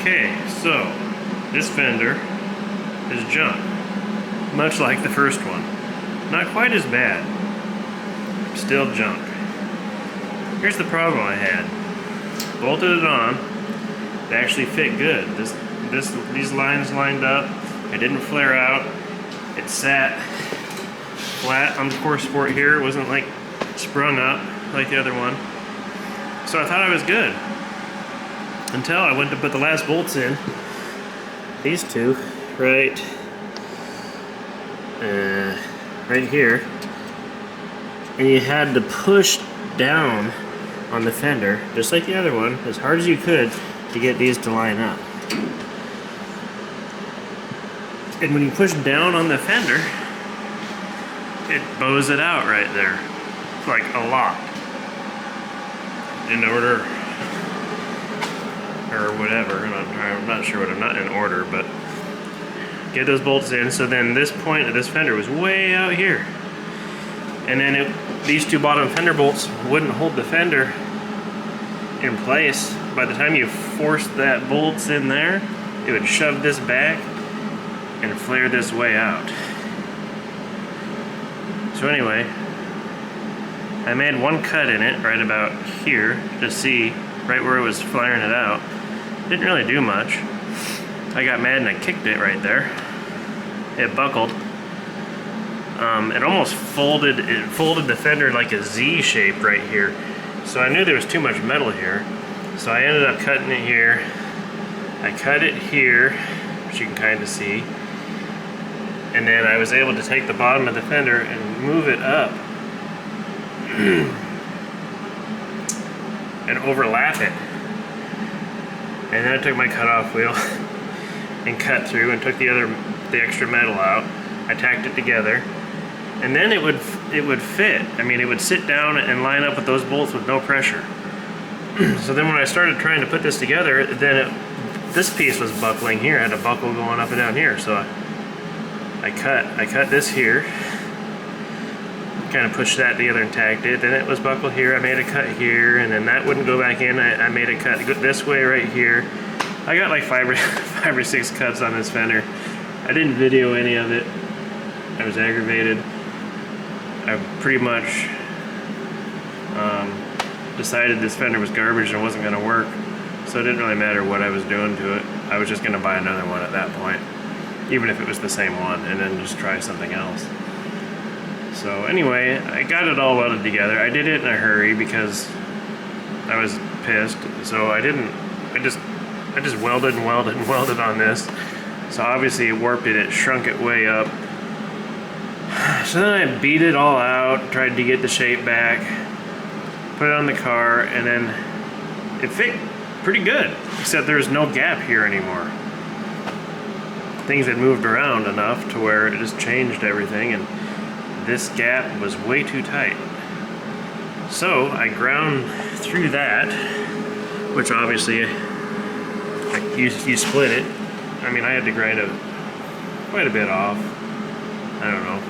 Okay, so this fender is junk, much like the first one. Not quite as bad, still junk. Here's the problem I had. Bolted it on, it actually fit good. These lines lined up, it didn't flare out, it sat flat on the core support here. It wasn't like sprung up like the other one. So I thought I was good. Until I went to put the last bolts in. These two, right here. And you had to push down on the fender, just like the other one, as hard as you could to get these to line up. And when you push down on the fender, it bows it out right there, like a lot. In order, or whatever, and I'm not sure what, I'm not in order, but get those bolts in. So then this point of this fender was way out here. And then these two bottom fender bolts wouldn't hold the fender in place. By the time you forced that bolts in there, it would shove this back and flare this way out. So anyway, I made one cut in it right about here to see right where it was flaring it out. Didn't really do much. I got mad and I kicked it right there. It buckled. It almost folded the fender like a Z shape right here. So I knew there was too much metal here. So I ended up cutting it here. I cut it here, which you can kind of see. And then I was able to take the bottom of the fender and move it up and overlap it. And then I took my cutoff wheel and cut through and took the extra metal out. I tacked it together, and then it would fit. I mean, it would sit down and line up with those bolts with no pressure. So then when I started trying to put this together, then this piece was buckling here. I had a buckle going up and down here. So I cut this here, kind of pushed that together and tacked it. Then it was buckled here. I made a cut here, and then that wouldn't go back in. I made a cut this way right here. I got like five or six cuts on this fender. I didn't video any of it. I was aggravated. I pretty much decided this fender was garbage and wasn't going to work. So it didn't really matter what I was doing to it. I was just going to buy another one at that point, even if it was the same one, and then just try something else. So anyway, I got it all welded together. I did it in a hurry because I was pissed. So I just welded and welded and welded on this. So obviously it warped it, it shrunk it way up. So then I beat it all out, tried to get the shape back, put it on the car, and then it fit pretty good, except there's no gap here anymore. Things had moved around enough to where it just changed everything, and this gap was way too tight. So I ground through that, which obviously you split it. I mean, I had to grind it quite a bit off. I don't know,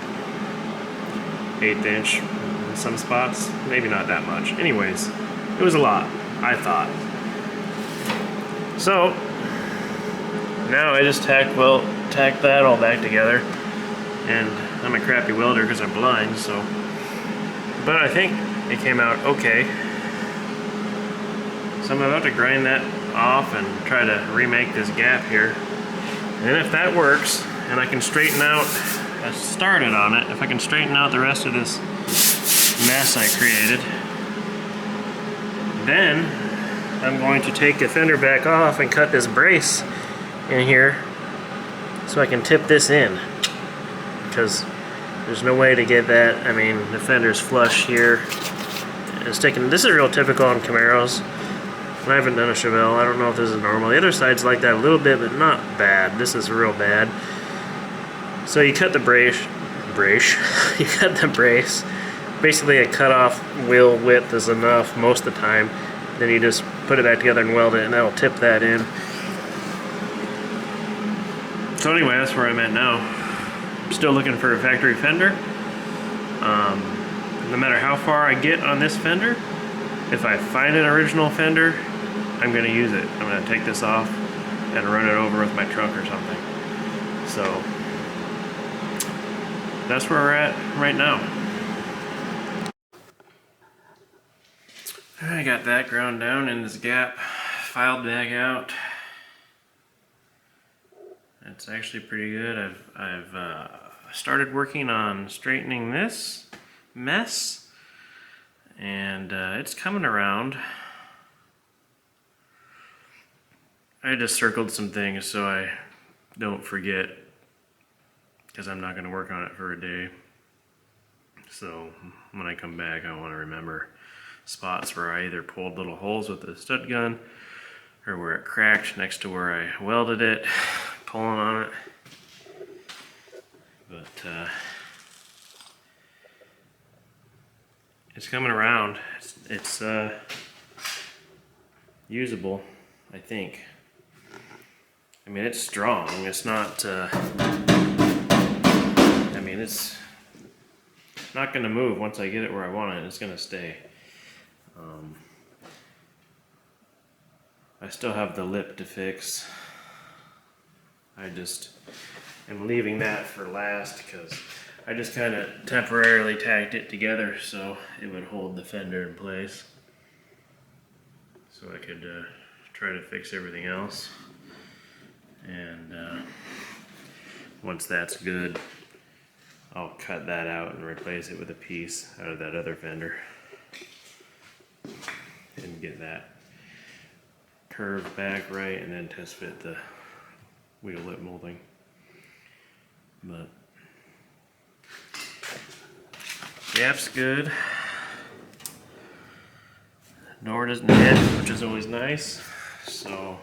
1/8 inch in some spots, maybe not that much. Anyways, it was a lot, I thought. So now I just tack that all back together, and I'm a crappy welder because I'm blind, so, but I think it came out okay. So I'm about to grind that off and try to remake this gap here. And if that works, and I can straighten out, I started on it, if I can straighten out the rest of this mess I created, then I'm going to take the fender back off and cut this brace in here so I can tip this in, because there's no way to get that. I mean, the fender's flush here. It's taking, this is real typical on Camaros. I haven't done a Chevelle. I don't know if this is normal. The other side's like that a little bit, but not bad. This is real bad. So you cut the brace. You cut the brace. Basically, a cut-off wheel width is enough most of the time. Then you just put it back together and weld it, and that'll tip that in. So anyway, that's where I'm at now. I'm still looking for a factory fender. No matter how far I get on this fender, if I find an original fender, I'm going to use it. I'm going to take this off, and run it over with my truck or something. So that's where we're at right now. I got that ground down in this gap, filed back out. It's actually pretty good. I've started working on straightening this mess, and it's coming around. I just circled some things so I don't forget, because I'm not going to work on it for a day. So when I come back, I want to remember spots where I either pulled little holes with the stud gun, or where it cracked next to where I welded it, pulling on it. But it's coming around. It's usable, I think. I mean, it's strong. It's not, I mean, it's not going to move once I get it where I want it. It's going to stay. I still have the lip to fix. I just am leaving that for last because I just kind of temporarily tacked it together so it would hold the fender in place, so I could try to fix everything else. And once that's good, I'll cut that out and replace it with a piece out of that other fender and get that curved back right, and then test fit the wheel lip molding. But gap's good. Door doesn't hit, which is always nice. So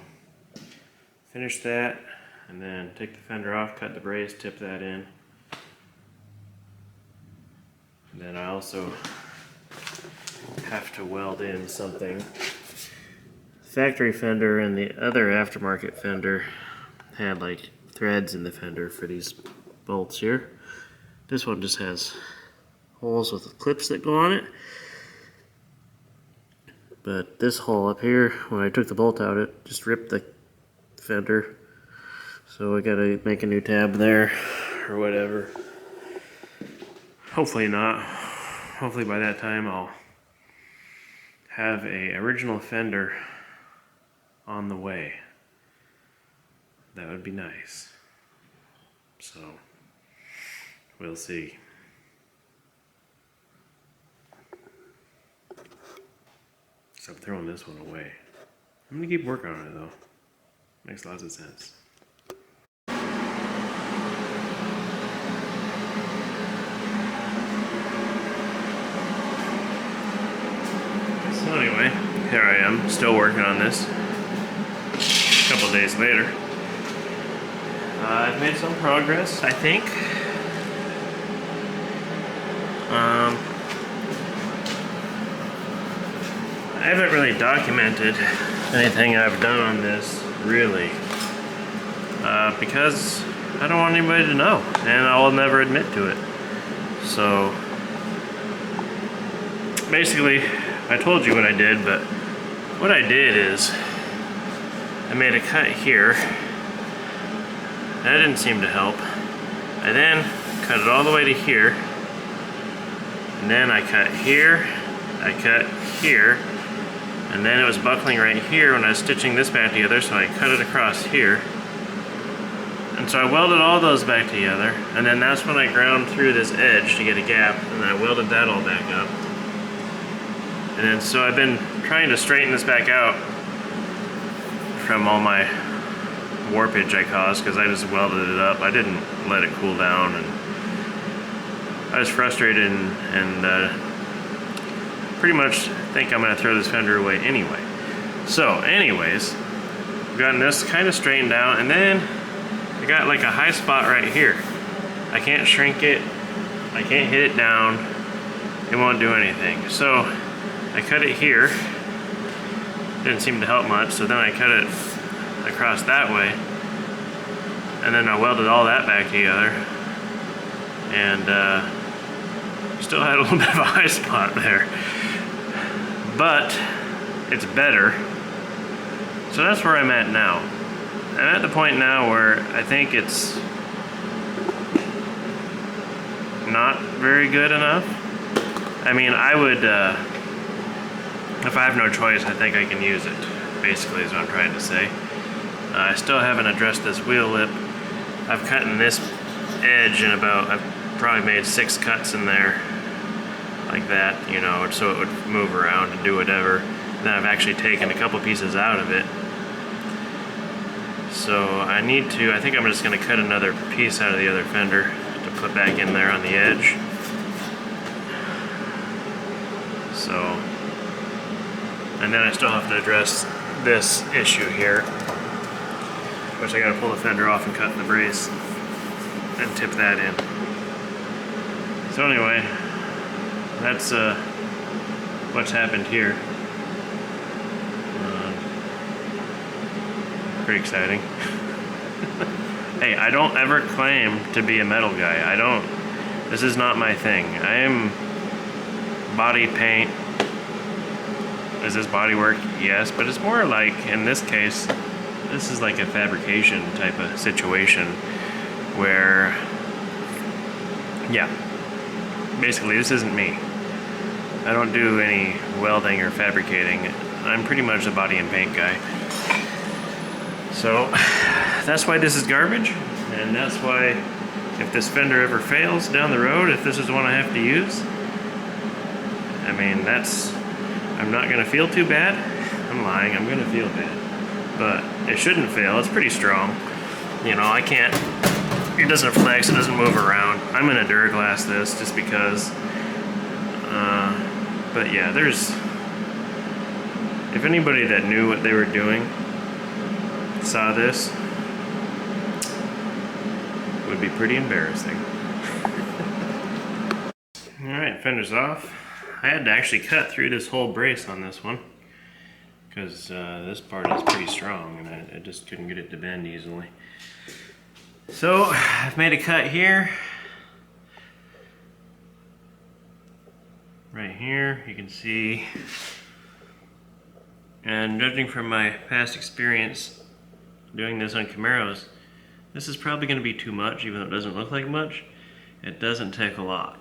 finish that, and then take the fender off, cut the brace, tip that in. And then I also have to weld in something. Factory fender and the other aftermarket fender had like threads in the fender for these bolts here. This one just has holes with clips that go on it. But this hole up here, when I took the bolt out, it just ripped the fender. So I gotta make a new tab there or whatever. Hopefully not. Hopefully by that time I'll have a original fender on the way. That would be nice. So we'll see. So I'm throwing this one away. I'm gonna keep working on it though. Makes lots of sense. So anyway, here I am, still working on this. A couple days later. I've made some progress, I think. I haven't really documented anything I've done on this, really. Because I don't want anybody to know, and I will never admit to it. So, basically, I told you what I did, but what I did is I made a cut here. That didn't seem to help. I then cut it all the way to here, and then I cut here, I cut here, and then it was buckling right here when I was stitching this back together, so I cut it across here. And so I welded all those back together, and then that's when I ground through this edge to get a gap, and then I welded that all back up. And then so I've been trying to straighten this back out from all my warpage I caused, because I just welded it up. I didn't let it cool down, and I was frustrated and pretty much think I'm going to throw this fender away anyway. So anyways, I've gotten this kind of straightened out, and then I got like a high spot right here. I can't shrink it, I can't hit it down, it won't do anything. So I cut it here, didn't seem to help much, so then I cut it across that way, and then I welded all that back together, and still had a little bit of a high spot there, but it's better. So that's where I'm at now. I'm at the point now where I think it's not very good enough. I mean, I would, if I have no choice, I think I can use it, basically is what I'm trying to say. I still haven't addressed this wheel lip. I've cut in this edge in about, I've probably made 6 cuts in there, like that, you know, so it would move around and do whatever. Then I've actually taken a couple pieces out of it. So I need to, I think I'm just gonna cut another piece out of the other fender to put back in there on the edge. So, and then I still have to address this issue here, which I gotta pull the fender off and cut the brace and tip that in. So anyway, that's what's happened here. Pretty exciting. Hey, I don't ever claim to be a metal guy. I don't. This is not my thing. I am body paint. Is this body work? Yes, but it's more like, in this case, this is like a fabrication type of situation where, yeah, basically this isn't me. I don't do any welding or fabricating. I'm pretty much a body and paint guy. So that's why this is garbage, and that's why if this fender ever fails down the road, if this is the one I have to use, I mean, I'm not gonna feel too bad. I'm lying, I'm gonna feel bad. But it shouldn't fail, it's pretty strong. You know, I can't, it doesn't flex, it doesn't move around. I'm gonna Duraglass this just because. But yeah, if anybody that knew what they were doing saw this, would be pretty embarrassing. Alright, fender's off. I had to actually cut through this whole brace on this one because this part is pretty strong and I just couldn't get it to bend easily. So I've made a cut here. Right here, you can see, and judging from my past experience doing this on Camaros, this is probably going to be too much, even though it doesn't look like much. It doesn't take a lot.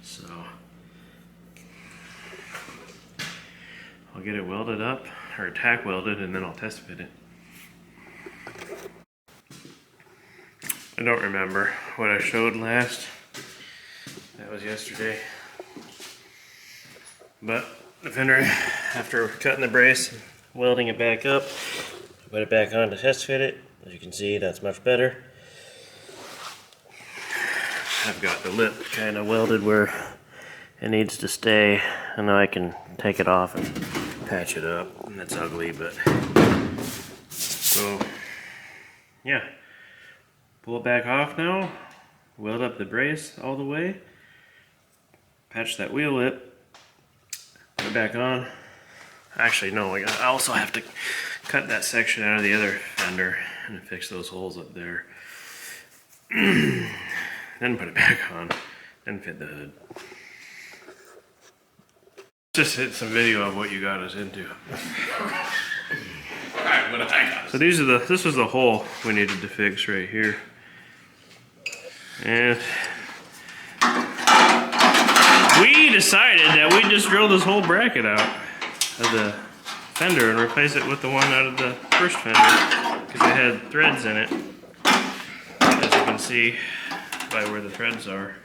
So I'll get it welded up, or tack welded, and then I'll test fit it. I don't remember what I showed last. That was yesterday. But the fender, after cutting the brace, welding it back up, put it back on to test fit it. As you can see, that's much better. I've got the lip kind of welded where it needs to stay, and now I can take it off and patch it up. And that's ugly, but so yeah. Pull it back off now, weld up the brace all the way, patch that wheel lip, put it back on. Actually, no, I also have to cut that section out of the other fender and fix those holes up there. Then put it back on, then fit the hood. Just hit some video of what you got us into. So this was the hole we needed to fix right here. And we decided that we'd just drill this whole bracket out of the fender and replace it with the one out of the first fender because it had threads in it, as you can see by where the threads are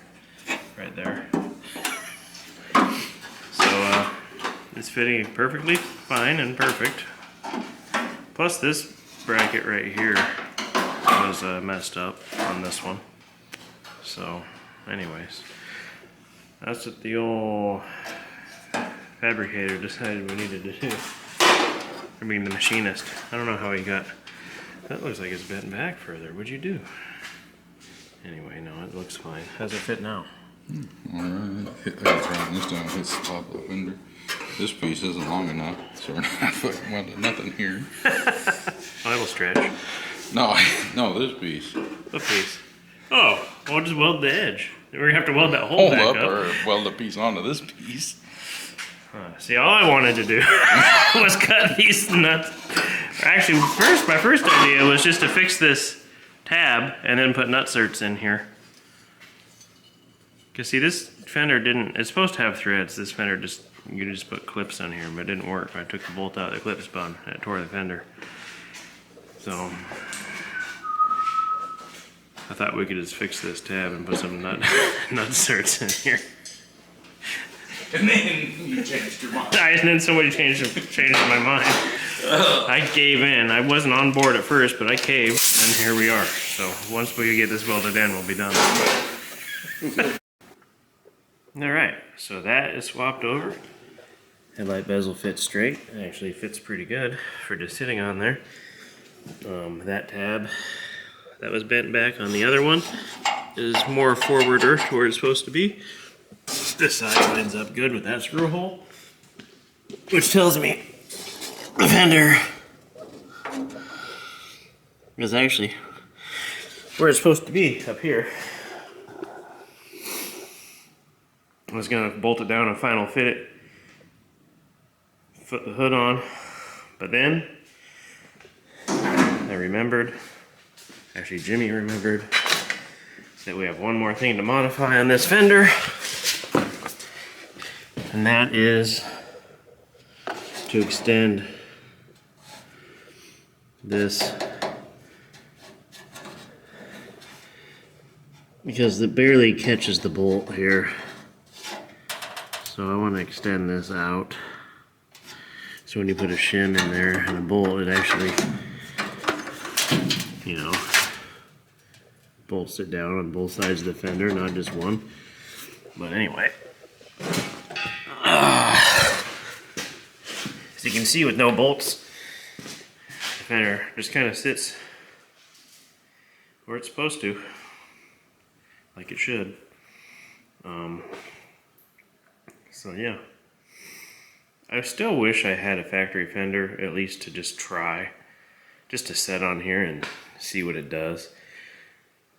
right there. So it's fitting perfectly fine and perfect. Plus this bracket right here was messed up on this one. So anyways, that's what the old fabricator decided we needed to do. I mean the machinist. I don't know how he got, that looks like it's bent back further. What'd you do? Anyway, no, it looks fine. How's it fit now? Alright, this time hits the top of the fender. This piece isn't long enough, so we're not fucking welding nothing here. Oh, it'll stretch. No, this piece. What piece? Oh, we'll just weld the edge. We're gonna have to weld that hole back up up. or weld a piece onto this piece. See, all I wanted to do was cut these nuts. Actually, my first idea was just to fix this tab and then put nut certs in here. Cause see, this fender it's supposed to have threads. This fender you just put clips on here, but it didn't work. I took the bolt out, the clip spun, and it tore the fender. So, I thought we could just fix this tab and put some nut certs in here. And then you changed your mind. And then somebody changed my mind. I gave in. I wasn't on board at first, but I caved, and here we are. So once we get this welded in, we'll be done. All right, so that is swapped over. Headlight bezel fits straight. It actually fits pretty good for just sitting on there. That tab that was bent back on the other one is more forwarder to where it's supposed to be. This side lines up good with that screw hole, which tells me the fender is actually where it's supposed to be, up here. I was gonna bolt it down and final fit it, put the hood on, but then I remembered, actually Jimmy remembered, that we have one more thing to modify on this fender. And that is to extend this, because it barely catches the bolt here. So I want to extend this out. So when you put a shim in there and a bolt, it actually, you know, bolts it down on both sides of the fender, not just one. But anyway. As you can see, with no bolts, the fender just kind of sits where it's supposed to, like it should. So yeah, I still wish I had a factory fender, at least to just try, just to set on here and see what it does.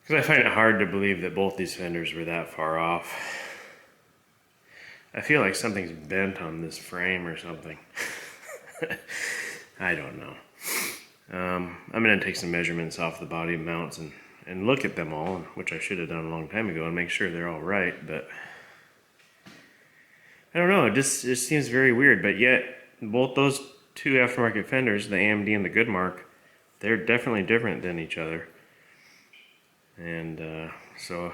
Because I find it hard to believe that both these fenders were that far off. I feel like something's bent on this frame or something. I don't know. I'm going to take some measurements off the body mounts and look at them all, which I should have done a long time ago, and make sure they're all right, but I don't know, it just seems very weird. But yet, both those two aftermarket fenders, the AMD and the Goodmark, they're definitely different than each other. And so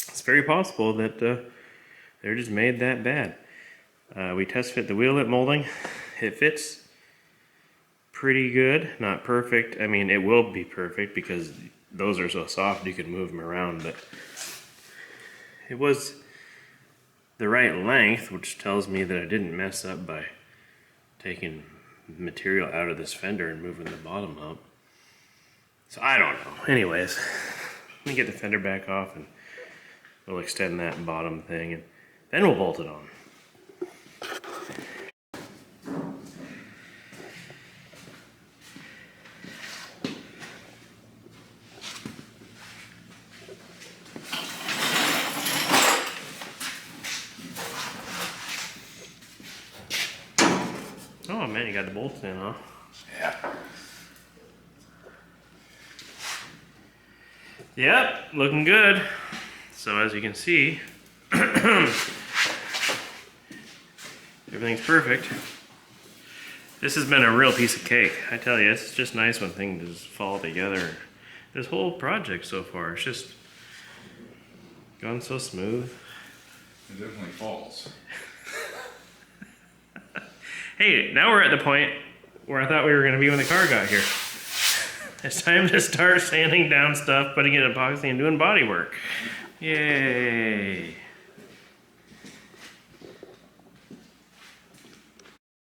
it's very possible that they're just made that bad. We test fit the wheel lip molding. It fits pretty good, not perfect. I mean, it will be perfect because those are so soft you can move them around, but it was the right length, which tells me that I didn't mess up by taking material out of this fender and moving the bottom up. So I don't know. Anyways, let me get the fender back off and we'll extend that bottom thing and then we'll bolt it on. Oh man, you got the bolts in, huh? Yeah. Yep, looking good. So as you can see, everything's perfect. This has been a real piece of cake. I tell you, it's just nice when things just fall together. This whole project so far, it's just gone so smooth. It definitely falls. Hey, now we're at the point where I thought we were going to be when the car got here. It's time to start sanding down stuff, putting it in epoxy, and doing body work. Yay!